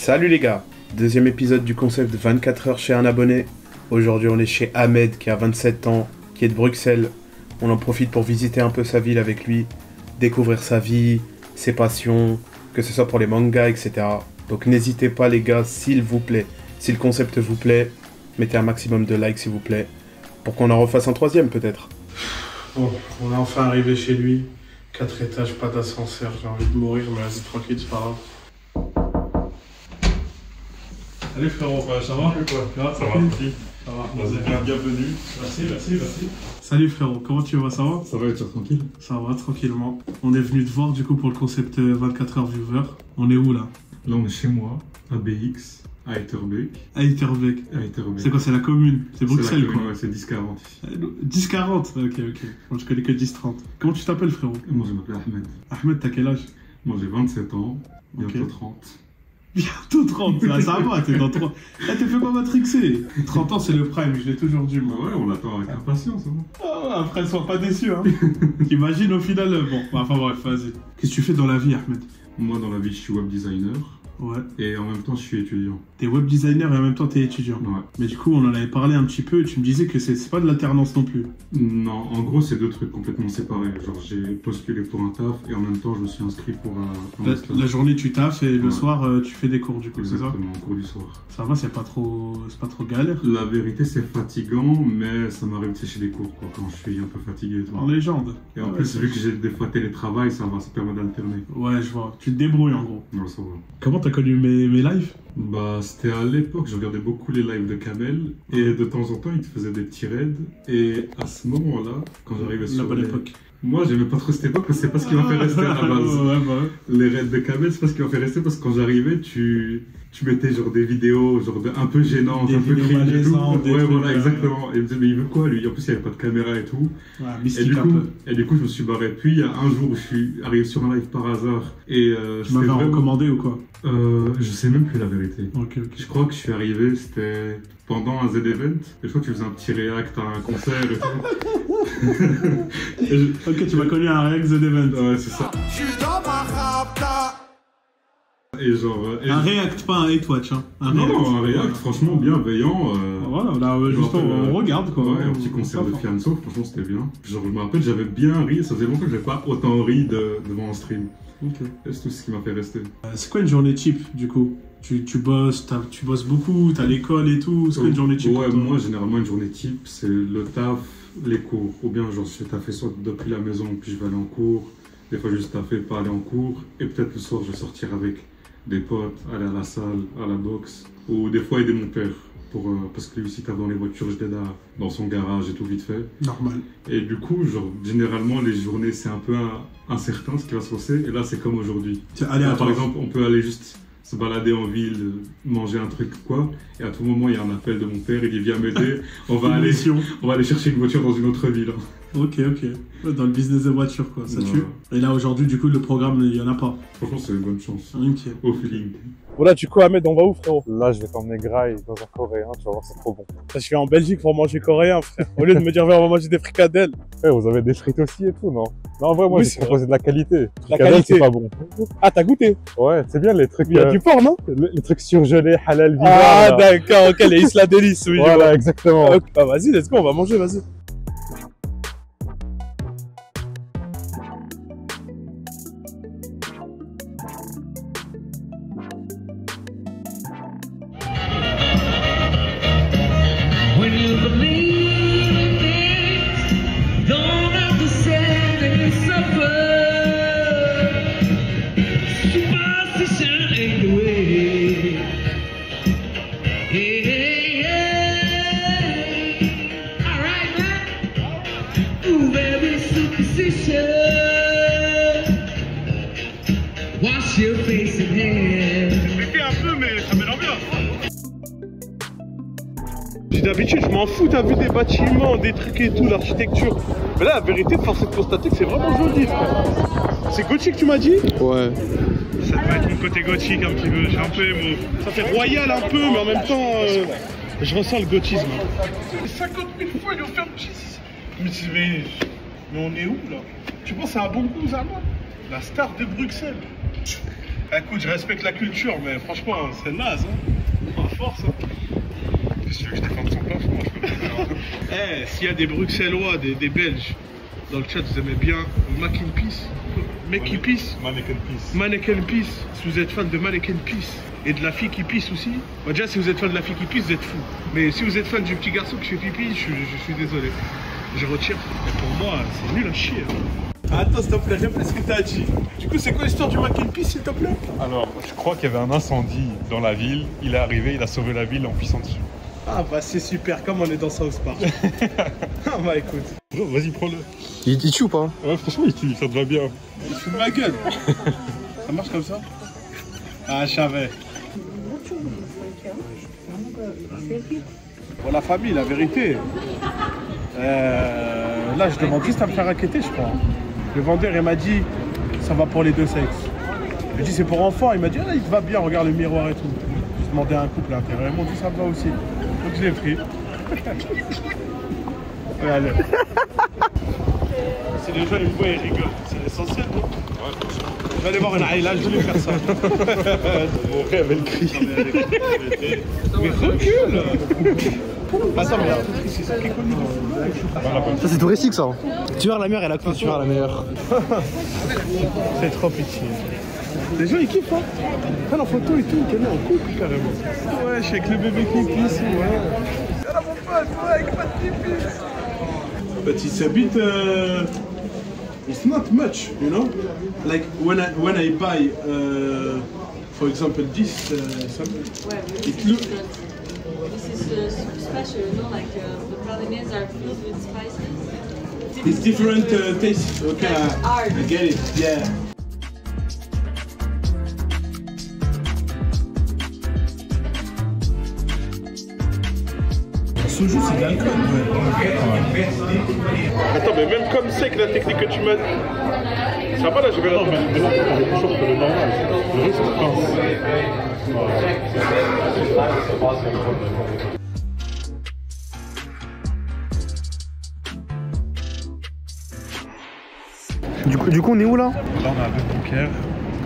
Salut les gars, deuxième épisode du concept 24 heures chez un abonné. Aujourd'hui on est chez Ahmed qui a 27 ans, qui est de Bruxelles. On en profite pour visiter un peu sa ville avec lui, découvrir sa vie, ses passions, que ce soit pour les mangas, etc. Donc n'hésitez pas les gars, s'il vous plaît, si le concept vous plaît, mettez un maximum de likes s'il vous plaît, pour qu'on en refasse un troisième peut-être. Bon, on est enfin arrivé chez lui, 4 étages, pas d'ascenseur, j'ai envie de mourir, mais vas-y tranquille, c'est pas grave. Salut frérot, ça va? Ça va, tranquille. Ça va, vas-y, bienvenue. Merci. Salut frérot, comment tu vas, ça va? Ça va, tu es tranquille? Ça va, tranquillement. On est venu te voir du coup pour le concept 24 heures viewer. On est où là? Là on est chez moi, à BX, à Etterbeek. À Etterbeek. C'est quoi, c'est la commune? C'est Bruxelles quoi? Ouais, c'est 10-40 ici. 10-40? Ok. Moi je connais que 10-30. Comment tu t'appelles frérot? Moi je m'appelle Ahmed. Ahmed, t'as quel âge? Moi j'ai 27 ans, bientôt 30. Bientôt 30, ça va, t'es dans 3. Ah, t'es fait pas matrixer. 30 ans, c'est le prime, je l'ai toujours dit, moi. Ouais, on l'attend avec impatience. Hein. Ah, après, sois pas déçu, hein. Imagine au final, bon, enfin bref, vas-y. Qu'est-ce que tu fais dans la vie, Ahmed? Moi, dans la vie, je suis web designer. Ouais. Et en même temps, je suis étudiant. T'es web designer et en même temps, t'es étudiant. Ouais. Mais du coup, on en avait parlé un petit peu et tu me disais que c'est pas de l'alternance non plus. Non, en gros, c'est deux trucs complètement séparés. Genre, j'ai postulé pour un taf et en même temps, je me suis inscrit pour un master. La journée, tu taffes et le soir, tu fais des cours, du coup, c'est ça? Exactement, en cours du soir. Ça va, c'est pas trop galère? La vérité, c'est fatigant, mais ça m'arrive de sécher des cours, quoi, quand je suis un peu fatigué et tout. En légende. Et en plus, vu que j'ai des fois télétravail, ça va, ça permet d'alterner. Ouais, je vois. Tu te débrouilles, en gros. Non, ça va. Comment t'as connu mes lives? Bah, c'était à l'époque, je regardais beaucoup les lives de Kamel, et de temps en temps, il te faisait des petits raids, et à ce moment-là, quand j'arrivais sur la bonne époque. Moi, j'aimais pas trop cette époque, parce que c'est pas ce qui m'a fait rester à la base. Ouais. Les raids de Kamel, c'est pas ce qui m'a fait rester, parce que quand j'arrivais, tu mettais genre des vidéos genre un peu gênantes, un peu cringe et tout. Ouais, voilà, exactement. Et il me disait, mais il veut quoi lui? En plus, il n'y avait pas de caméra et tout. Ouais, mystique un peu. Et du coup, je me suis barré. Puis, il y a un jour où je suis arrivé sur un live par hasard. Et tu m'avais recommandé ou quoi? Je sais même plus la vérité. Ok. Je crois que je suis arrivé, c'était pendant un Z-Event. Et je crois que tu faisais un petit react à un concert et tout. Ok, tu m'as connu à un react Z-Event. Ouais, c'est ça. Et genre, un react, pas un hate watch. Hein. Un react, franchement bienveillant. Voilà, là, juste on regarde quoi. Ouais, un petit concert de Fianso, franchement c'était bien. Genre, je me rappelle, j'avais bien ri, ça faisait longtemps que j'avais pas autant ri devant un stream. Ok. Et c'est tout ce qui m'a fait rester. C'est quoi une journée type du coup? Tu bosses beaucoup, t'as l'école et tout. C'est quoi une journée type? Ouais, moi généralement une journée type, c'est le taf, les cours. Ou bien genre je vais taffer soit depuis la maison, puis je vais aller en cours. Des fois juste taffer, pas aller en cours. Et peut-être le soir je vais sortir avec des potes, aller à la salle, à la boxe, ou des fois aider mon père, parce que lui aussi tape dans les voitures, je l'aide dans son garage et tout vite fait. Normal. Et du coup, genre, généralement, les journées, c'est un peu incertain ce qui va se passer, et là, c'est comme aujourd'hui. Par exemple, on peut aller juste se balader en ville, manger un truc quoi, et à tout moment, il y a un appel de mon père, il dit viens m'aider, on va aller chercher une voiture dans une autre ville. Ok. Dans le business de voiture, quoi, ça tue. Et là, aujourd'hui, du coup, le programme, il n'y en a pas. Franchement, c'est une bonne chance. Ok. Au feeling. Voilà, du coup, Ahmed, on va où, frérot? Là, je vais t'emmener graille dans un coréen, tu vas voir, c'est trop bon. Je vais en Belgique pour manger coréen, frère. Au lieu de me dire, viens, on va manger des fricadelles. Ouais, vous avez des frites aussi et tout, non? Non, en vrai, moi, j'ai proposé de la qualité. La qualité, c'est pas bon. Ah, t'as goûté? Ouais, c'est bien les trucs. Il y a du porc, non? Les trucs surgelés, halal, vivant. Ah, d'accord, ok, les Isla Délice, oui. Voilà, exactement. Okay. Bah, vas-y, let's go, on va manger, vas-y. D'habitude, je m'en fous, t'as vu des bâtiments, des trucs et tout, l'architecture. Mais là, la vérité, force est de constater que c'est vraiment joli, frère. C'est gothique, tu m'as dit? Ouais. Ça doit être mon côté gothique un petit peu, j'ai un peu émo. Ça fait royal un peu, mais en même temps, je ressens le gothisme. 50 000 fois, ils ont fait mais on est où, là? Tu penses à un bon cousin à moi? La star de Bruxelles. Écoute, je respecte la culture, mais franchement, c'est naze. Hein. En force. Hein. Qu'est-ce que tu veux que je défende son plafond? Eh, s'il y a des Bruxellois, des Belges, dans le chat, vous aimez bien Mannequin Peace. Mannequin Peace. Mannequin Peace. Si vous êtes fan de Mannequin Peace et de la fille qui pisse aussi, bah déjà si vous êtes fan de la fille qui pisse, vous êtes fou. Mais si vous êtes fan du petit garçon qui fait pipi, je suis désolé. Je retire. Mais pour moi, c'est nul à chier. Attends, s'il te plaît, répète ce que t'as dit. Du coup, c'est quoi l'histoire du Mannequin Peace, s'il te plaît? Alors, je crois qu'il y avait un incendie dans la ville. Il est arrivé, il a sauvé la ville en pissant dessus. Ah bah c'est super, comme on est dans South Park. Ah bah écoute. Bro, vas-y, prends-le. Il tue ou pas? Ouais, franchement, il tue, ça te va bien. Il fout de ma gueule. Ça marche comme ça? Ah, je savais. Pour la famille, la vérité. Là, je demande juste à me faire raqueter, je crois. Le vendeur, il m'a dit, ça va pour les deux sexes. Je lui ai dit, c'est pour enfants. Il m'a dit, ah, il te va bien, regarde le miroir et tout. J'ai demandé à un couple à l'intérieur. Ils m'ont dit, ça me va aussi. Donc, je l'ai pris. Ouais, allez. Si les gens ils me voient, ils rigolent. C'est l'essentiel, non? Ouais, je vais aller voir une aïla, je vais faire ça. Mon frère avait le cri. Mais recule. Attends, mais c'est ça qui est connu. Ça c'est touristique ça. Tu vois la meilleure, elle a quoi? Tu vois la meilleure. C'est trop pitié. Les gens ils kiffent, hein. Prends la photo et tout, t'es là en couple carrément. Ouais, je suis avec le bébé qui pisse, ouais. Y'a mon pote, ouais, avec pas de qui pisse. But it's a bit, it's not much, you know. Like when I buy, for example, this, it look. This is special, you know, like the pralines are filled with spices. It's different taste. Okay, I get it. Yeah. Soju, c'est de l'alcool. Ouais. Attends, mais même comme c'est que la technique que tu m'as dit, ça va là, je vais la faire. Mais là, t'as plus chaud que le normal. Le risque, Du coup, on est où là? Là, on est à Dunkerque,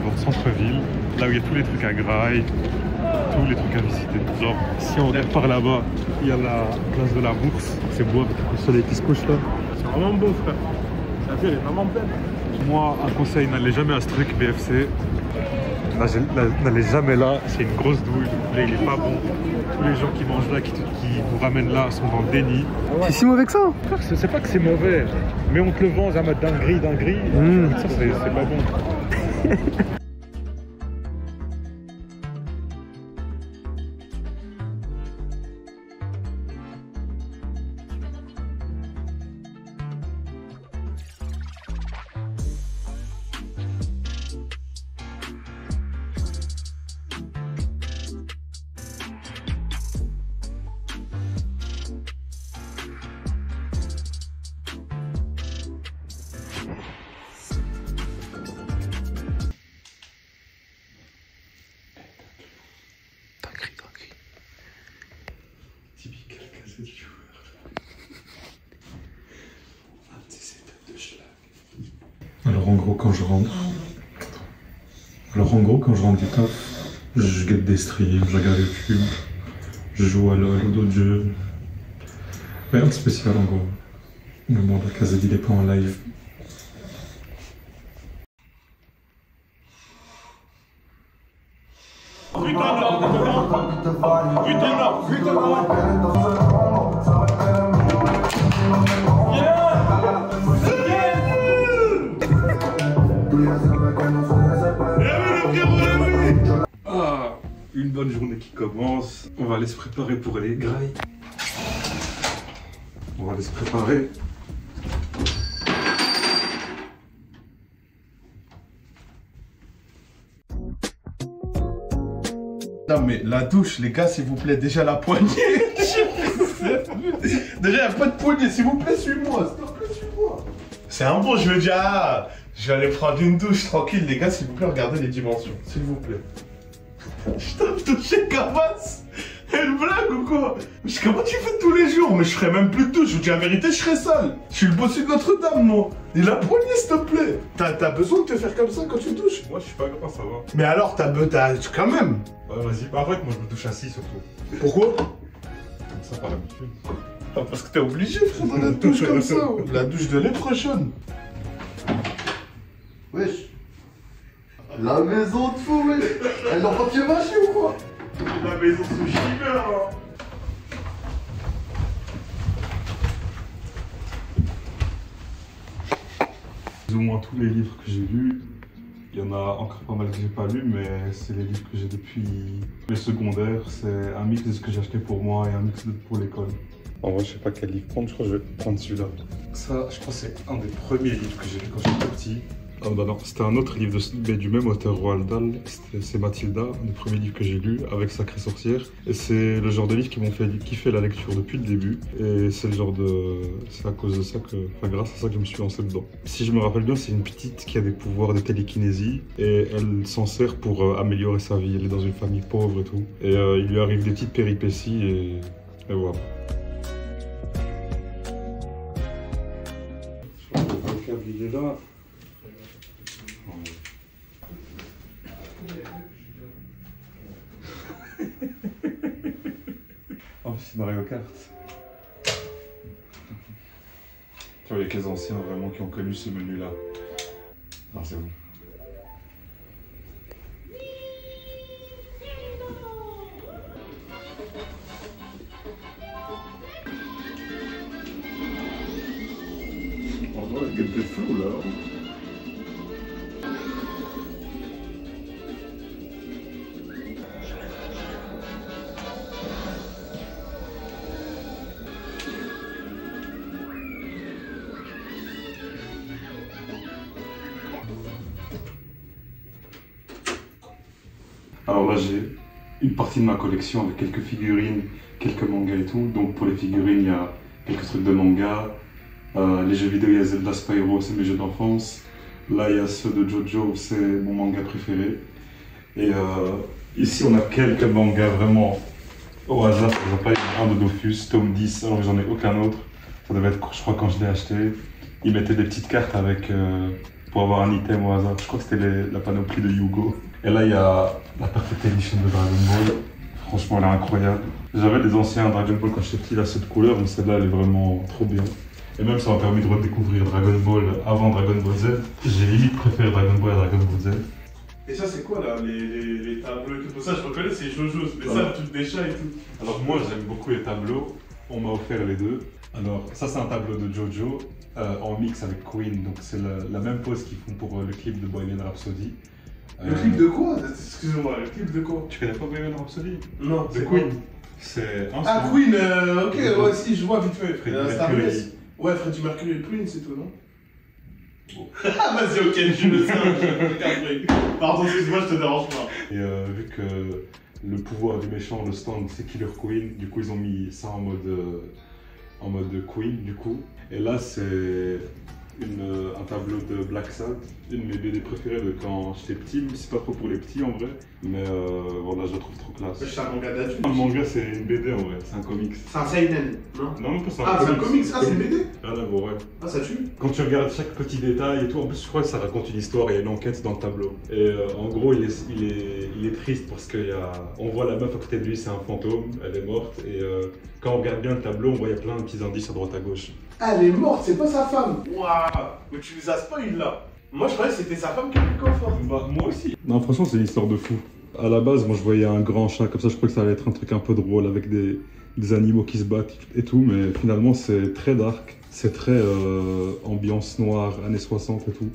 au centre-ville, là où il y a tous les trucs à graille, tous les trucs à visiter. Genre, si on est par là-bas, il y a la place de la Bourse, c'est beau avec le soleil qui se couche là. C'est vraiment beau, frère. La vie, elle est vraiment belle. Moi, un conseil, n'allez jamais à ce truc BFC. N'allez jamais là, c'est une grosse douille. Là, il est pas bon. Tous les gens qui mangent là, qui vous ramènent là, sont dans le déni. C'est si mauvais que ça? C'est pas que c'est mauvais, mais on te le vend à mettre dinguerie. Ça, c'est pas bon. Alors en gros quand je rentre du taf, je guette des streams, je regarde YouTube, je joue à LoL ou d'autres jeux. Rien de spécial en gros. Le monde à Casa il est pas en live. Une bonne journée qui commence. On va aller se préparer pour les grailles. On va aller se préparer. Non mais la douche, les gars, s'il vous plaît, déjà la poignée. Déjà, il n'y a pas de poignée, s'il vous plaît, suis-moi. C'est un bon, je veux dire, ah, je vais aller prendre une douche tranquille, les gars, s'il vous plaît, regardez les dimensions, s'il vous plaît. Je t'ai touché Cavas. Une blague ou quoi? Mais comment tu fais tous les jours? Mais je ferais même plus de douche, je vous dis la vérité, je serais sale. Je suis le bossu de Notre-Dame, moi. Et la poignée, s'il te plaît. T'as besoin de te faire comme ça quand tu douches? Moi, je suis pas grand, ça va. Mais alors, t'as quand même. Ouais, vas-y. Bah, en fait, moi, je me douche assis surtout. Pourquoi? Comme ça, par l'habitude. Ah, parce que t'es obligé, frère, dans la douche comme ça. La douche de l'année prochaine. Wesh. La maison de fou, wesh. Elle est en papier mâché ou quoi? La maison sous Schieber, hein. Plus ou moins tous les livres que j'ai lus, il y en a encore pas mal que j'ai pas lus, mais c'est les livres que j'ai depuis les secondaires. C'est un mix de ce que j'ai acheté pour moi et un mix pour l'école. En vrai, je sais pas quel livre prendre, je crois que je vais prendre celui-là. Ça, je crois que c'est un des premiers livres que j'ai lu quand j'étais petit. Ah bah non, c'était un autre livre du même auteur, Roald Dahl, c'est Mathilda, un des premiers livres que j'ai lu avec Sacrée Sorcière. Et c'est le genre de livre qui m'ont fait kiffer la lecture depuis le début. Et c'est le genre de... c'est à cause de ça que... enfin grâce à ça que je me suis lancé dedans. Si je me rappelle bien, c'est une petite qui a des pouvoirs de télékinésie et elle s'en sert pour améliorer sa vie. Elle est dans une famille pauvre et tout. Et il lui arrive des petites péripéties et voilà. Je crois que le vocable il est là. Oh, c'est Mario Kart. Tu vois, il y a que les anciens vraiment qui ont connu ce menu-là. Ah, c'est bon. On voit le gameplay flou là. Alors là, j'ai une partie de ma collection avec quelques figurines, quelques mangas et tout. Donc pour les figurines, il y a quelques trucs de manga. Les jeux vidéo, il y a Zelda, Spyro, c'est mes jeux d'enfance. Là, il y a ceux de JoJo, c'est mon manga préféré. Et ici, on a quelques mangas vraiment au hasard. Par exemple, là, il y a un de Dofus, tome 10, alors que j'en ai aucun autre. Ça devait être, je crois, quand je l'ai acheté. Ils mettaient des petites cartes avec, pour avoir un item au hasard. Je crois que c'était la panoplie de Yugo. Et là, il y a la Perfect Edition de Dragon Ball. Franchement, elle est incroyable. J'avais des anciens Dragon Ball quand j'étais petit, là, cette couleur, mais celle-là, elle est vraiment trop bien. Et même, ça m'a permis de redécouvrir Dragon Ball avant Dragon Ball Z. J'ai limite préféré Dragon Ball à Dragon Ball Z. Et ça, c'est quoi là, les tableaux et tout ça? Je reconnais, c'est Jojo, mais ça, le truc des chats et tout. Alors, moi, j'aime beaucoup les tableaux. On m'a offert les deux. Alors, ça, c'est un tableau de JoJo en mix avec Queen. Donc, c'est la même pose qu'ils font pour le clip de Bohemian Rhapsody. Le clip de quoi? Excusez-moi, le clip de quoi? Tu connais pas Bohemian Rhapsody? Non, The Queen. C'est un ah, son. Queen, ok, ouais, si, je vois vite fait. Freddie Star Mercury. Wars. Ouais, Freddie Mercury et Queen, c'est tout, non? Bon. Ah, vas-y, ok, je le sais, j'ai compris. Pardon, excuse-moi, je te dérange pas. Et vu que le pouvoir du méchant, le stand, c'est Killer Queen, du coup, ils ont mis ça en mode Queen, du coup. Et là, c'est un tableau de Black Sad, une de mes BD préférées de quand j'étais petit, mais c'est pas trop pour les petits en vrai, mais voilà, je la trouve trop classe. C'est un manga d'adulte. Un manga, c'est une BD en vrai, c'est un comics. C'est un seinen, non? Non, même pas c'est un Ah, c'est un comics, ah, c'est une BD? Rien à voir, ouais. Ah, ça tue. Quand tu regardes chaque petit détail et tout, en plus, je crois que ça raconte une histoire, il y a une enquête dans le tableau. Et en gros, il est triste parce qu'on voit la meuf à côté de lui, c'est un fantôme, elle est morte, et quand on regarde bien le tableau, on voit il y a plein de petits indices à droite à gauche. Ah, elle est morte, c'est pas sa femme. Waouh, mais tu les as spoil là. Moi, je croyais que c'était sa femme qui avait le coffre. Bah, moi aussi. Non, franchement, c'est une histoire de fou. À la base, moi, je voyais un grand chat, comme ça, je croyais que ça allait être un truc un peu drôle avec des animaux qui se battent et tout, mais finalement, c'est très dark. C'est très ambiance noire, années 60 et tout.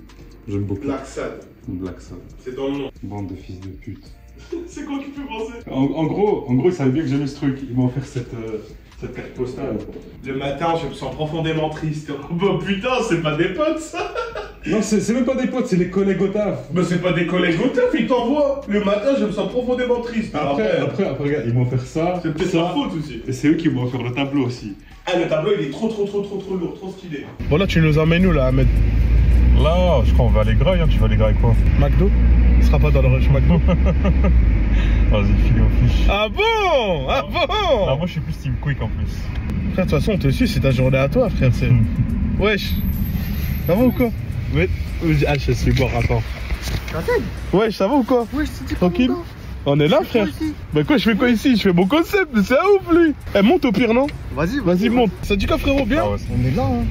J'aime beaucoup. Black Sad. Black Sad. C'est dans le nom. Bande de fils de pute. C'est quoi qui peut penser? En gros, ils savaient bien que j'aimais ce truc. Ils m'ont offert cette carte postale. Le matin, je me sens profondément triste. Oh putain, c'est pas des potes ça. Non, c'est même pas des potes, c'est les collègues au taf. Mais c'est pas des collègues au taf, ils t'envoient. Le matin, je me sens profondément triste. Après, regarde, ils m'ont offert ça. C'est peut-être leur faute aussi. Et c'est eux qui m'ont offert le tableau aussi. Ah, le tableau, il est trop lourd, trop stylé. Bon, là, tu nous emmènes où là, Ahmed? Là, je crois qu'on va aller graille, hein. Tu vas aller graille quoi? McDo? Ce sera pas dans le rush McDo. Vas-y, file aux fiches. Ah, Ah bon? Ah bon? Ah, moi je suis plus Team Quick en plus. Frère, de toute façon, on te suit, c'est ta journée à toi, frère. Wesh. Ça va ou quoi? Ouais. Ah, je suis mort, attends. Wesh, ça va ou quoi? Ouais, je te dis tranquille. On est là, frère. Bah quoi, je fais quoi ici? Je fais mon concept, c'est un ouf, lui. Eh, monte au pire, non? Vas-y, monte. Ça dit quoi, frérot? Bien? Ah ouais, on est là, hein.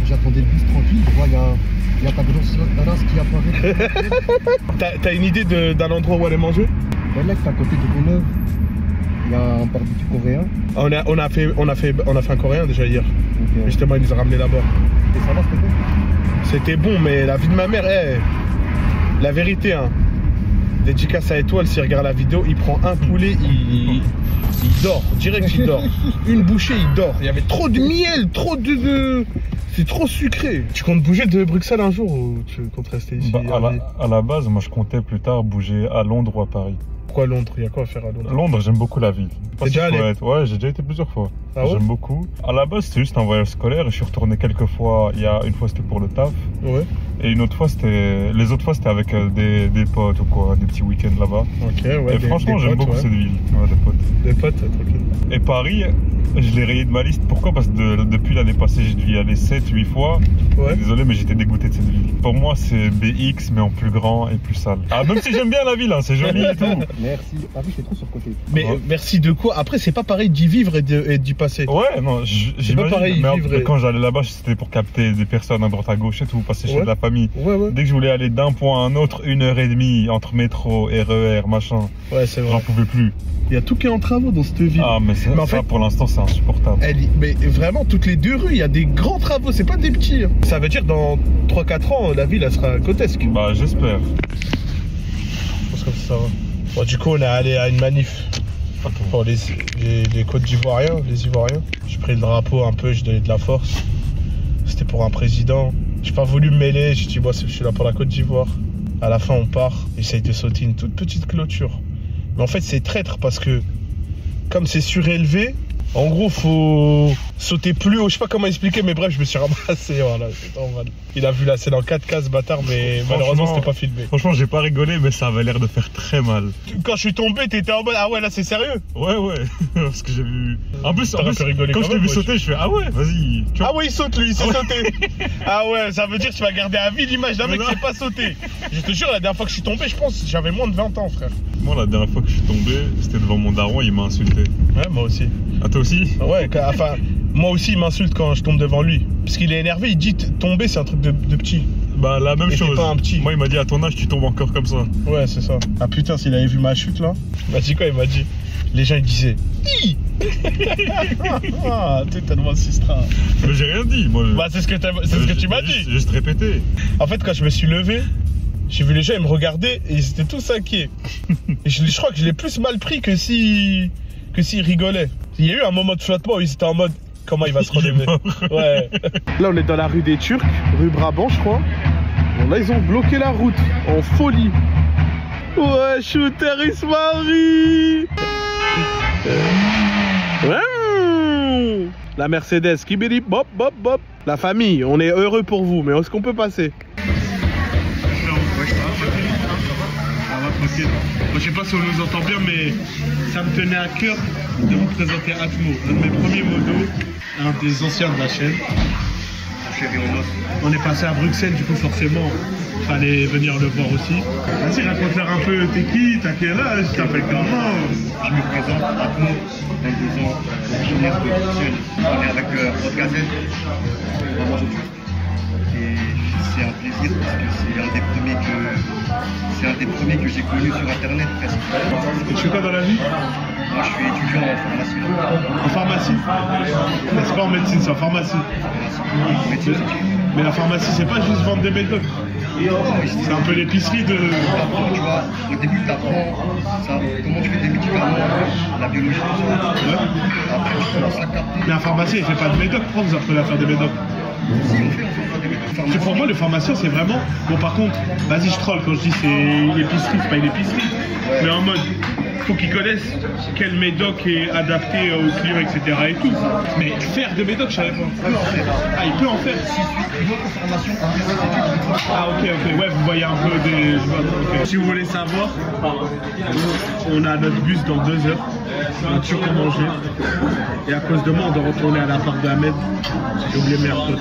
J'attendais le bus tranquille, tu vois, il y a ta grosse race qui apparaît. T'as une idée d'un endroit où aller manger? Ben là, c'est à côté de Goneuve. Il y a un barbecue coréen. On a fait un coréen déjà hier. Okay. Justement, il nous a ramené là-bas. Et ça va, c'était bon? C'était bon, mais la vie de ma mère, la vérité, hein. Dédicace à Étoile, s'il regarde la vidéo, il prend un poulet, il dort. Direct, il dort. Une bouchée, il dort. Il y avait trop de miel, trop de... C'est trop sucré. Tu comptes bouger de Bruxelles un jour ou tu comptes rester ici? À la base, moi je comptais plus tard bouger à Londres ou à Paris. Pourquoi Londres? Il y a quoi à faire à Londres? Londres, j'aime beaucoup la ville. T'es déjà allé? Ouais, j'ai déjà été plusieurs fois. Ah ouais? J'aime beaucoup. À la base, c'était juste un voyage scolaire et je suis retourné quelques fois. Une fois, c'était pour le taf. Ouais. Et les autres fois, c'était avec des potes ou quoi, des petits week-ends là-bas. Ok, ouais. Et franchement, j'aime beaucoup cette ville. Ouais, des potes. Des potes, tranquille. Et Paris, je l'ai rayé de ma liste. Pourquoi? Parce que depuis l'année passée, j'ai dû y aller 7-8 fois. Ouais. Désolé, mais j'étais dégoûté de cette ville. Pour moi, c'est BX, mais en plus grand et plus sale. Ah, même si j'aime bien la ville, hein, c'est joli et tout. Merci. Ah oui, c'est trop surcoté. Mais merci de quoi? Après, c'est pas pareil d'y vivre et d'y passer. Ouais, non, c'est pas pareil mais vivre. Quand j'allais là-bas, c'était pour capter des personnes à droite à gauche et tout, passer chez de la famille. Ouais. Dès que je voulais aller d'un point à un autre, 1h30 entre métro, RER, machin. Ouais, c'est vrai. J'en pouvais plus. Il y a tout qui est en travaux dans cette ville. Ah, mais en fait, pour l'instant, c'est insupportable. Mais vraiment, toutes les 2 rues, il y a des grands travaux, c'est pas des petits. Ça veut dire dans 3-4 ans, la ville, elle sera grotesque. Bah, j'espère. Je pense que ça va. Bon, du coup, on est allé à une manif pour les Côtes d'Ivoiriens, les Ivoiriens. J'ai pris le drapeau un peu, j'ai donné de la force. C'était pour un président. J'ai pas voulu me mêler, j'ai dit, moi, je suis là pour la Côte d'Ivoire. À la fin, on part, essaye de sauter une toute petite clôture. Mais en fait, c'est traître parce que, comme c'est surélevé, en gros, faut sauter plus haut. Je sais pas comment expliquer, mais bref, je me suis ramassé. Voilà, c'est normal. Il a vu la scène en 4K, ce bâtard, mais malheureusement, c'était pas filmé. Franchement, j'ai pas rigolé, mais ça avait l'air de faire très mal. Quand je suis tombé, t'étais en mode, ah ouais, là, c'est sérieux? Ouais. Parce que j'ai vu. En plus, quand je t'ai vu sauter, je fais, ah ouais, vas-y. Ah ouais, il saute, lui, il s'est sauté. Ah ouais, ça veut dire que tu vas garder à vie l'image d'un mec qui s'est pas sauté. Je te jure, la dernière fois que je suis tombé, je pense, j'avais moins de 20 ans, frère. Moi, la dernière fois que je suis tombé, c'était devant mon daron, il m'a insulté. Ouais, moi aussi. Ah, toi aussi? Ouais, enfin, moi aussi, il m'insulte quand je tombe devant lui. Parce qu'il est énervé, il dit tomber, c'est un truc de petit. Bah, la même chose. Pas un petit. Moi, il m'a dit, à ton âge, tu tombes encore comme ça. Ouais, c'est ça. Ah putain, s'il avait vu ma chute là. Il m'a dit quoi? Il m'a dit. Les gens, ils disaient. Ah, t'es tellement sistra. Mais j'ai rien dit, moi. Bah, c'est ce que tu m'as dit. Juste répété. En fait, quand je me suis levé, j'ai vu les gens, ils me regardaient et ils étaient tous inquiets. Et je crois que je l'ai plus mal pris que s'ils rigolaient. Il y a eu un moment de flottement où ils étaient en mode comment il va se relever. Ouais. Là on est dans la rue des Turcs, rue Brabant je crois. Bon là ils ont bloqué la route en folie. Ouais, shooter Ismarie. Ouais. La Mercedes qui bip bop bop bop. La famille, on est heureux pour vous, mais est-ce qu'on peut passer? Je sais pas si on nous entend bien, mais ça me tenait à cœur de vous présenter Atmo, un de mes premiers modos, un des anciens de la chaîne. On est passé à Bruxelles, du coup forcément, fallait venir le voir aussi. Vas-y, raconte-leur un peu, t'es qui, t'as quel âge, tu t'appelles comment? Je me présente, Atmo, 22 ans, originaire de Bruxelles. On est avec votre gazette, et c'est un plaisir parce que c'est un des premiers que j'ai connu sur internet presque. Et tu fais quoi dans la vie? Moi je suis étudiant en pharmacie. En pharmacie? Mais c'est pas en médecine, c'est en pharmacie. Mais la pharmacie c'est pas juste vendre des médocs. C'est un peu l'épicerie de... Tu vois, au début tu apprends comment tu fais des médicaments, la biologie, tout ça. Ouais. Après tu commences à capter. Mais la pharmacie elle fait pas de médocs, pourquoi vous apprenez à faire des médocs? Si, on fait pas des médocs. Pour moi le pharmacien c'est vraiment... Bon par contre, vas-y je troll quand je dis c'est l'épicerie, c'est pas une épicerie. Ouais. Mais en mode... faut qu'ils connaissent quel médoc est adapté aux clients, etc. et tout. Mais faire de médoc, je savais pas. Ah, il peut en faire. Ah, ok. Ouais, vous voyez un peu des... Okay. Si vous voulez savoir, on a notre bus dans 2 heures. On a toujours qu'à manger. Et à cause de moi, on doit retourner à l'appart de Ahmed. J'ai oublié mes AirPods.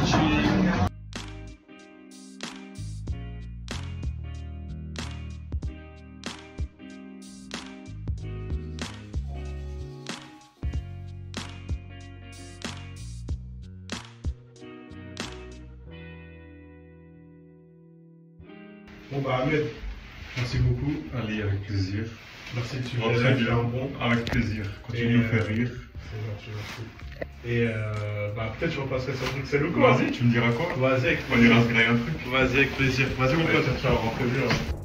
Bon bah Ahmed, merci beaucoup. Allez, avec plaisir. Merci que tu Oh, très bien. Avec plaisir. Continue de nous faire rire. C'est gentil, merci. Et bah peut-être je repasserai sur Bruxelles ou quoi. Vas-y, tu me diras quoi? Vas-y avec On ira se griller un truc. Vas-y avec plaisir. Vas-y mon pote. Ciao, rentrez bien.